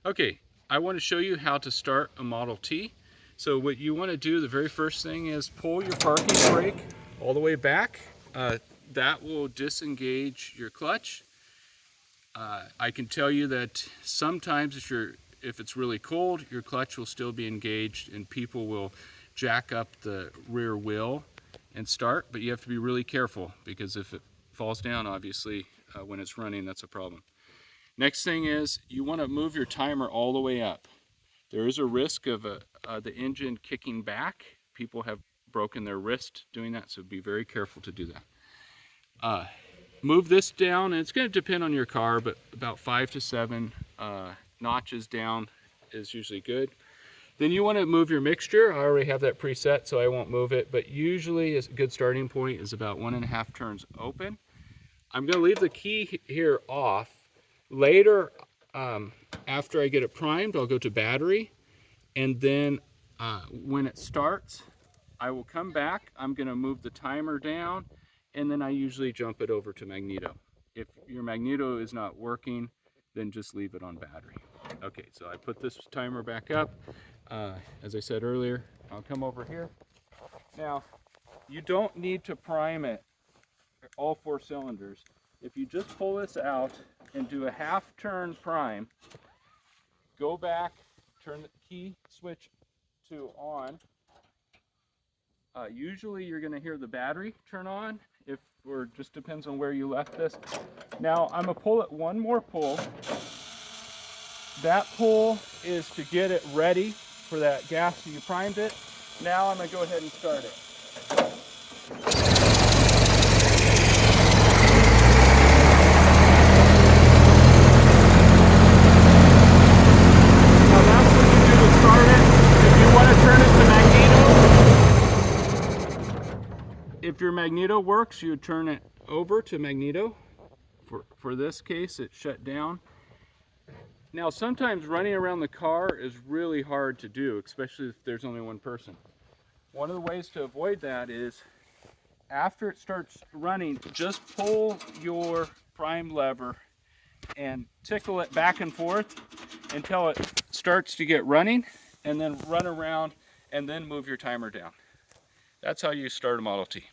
Okay, I want to show you how to start a Model T. So what you want to do, the very first thing is pull your parking brake all the way back. That will disengage your clutch. I can tell you that sometimes if it's really cold, your clutch will still be engaged and people will jack up the rear wheel and start, but you have to be really careful because if it falls down, obviously, when it's running, that's a problem. Next thing is you want to move your timer all the way up. There is a risk of the engine kicking back. People have broken their wrist doing that, so be very careful to do that. Move this down, and it's going to depend on your car, but about 5 to 7 notches down is usually good. Then you want to move your mixture. I already have that preset, so I won't move it, but usually a good starting point is about 1.5 turns open. I'm going to leave the key here off. Later, after I get it primed, I'll go to battery, and then when it starts, I will come back. I'm going to move the timer down, and then I usually jump it over to magneto. If your magneto is not working, then just leave it on battery. Okay, so I put this timer back up. As I said earlier, I'll come over here. Now, you don't need to prime it, all 4 cylinders. If you just pull this out and do a half turn prime, go back, turn the key switch to on. Usually you're going to hear the battery turn on, or just depends on where you left this. Now I'm going to pull it one more pull. That pull is to get it ready for that gas so you primed it. Now I'm going to go ahead and start it. Now that's what you do to start it. If you want to turn it to magneto, if your magneto works, you turn it over to magneto. For this case, it shut down. Now, sometimes running around the car is really hard to do, especially if there's only one person. One of the ways to avoid that is after it starts running, just pull your prime lever and tickle it back and forth until it starts to get running, and then run around and then move your timer down. That's how you start a Model T.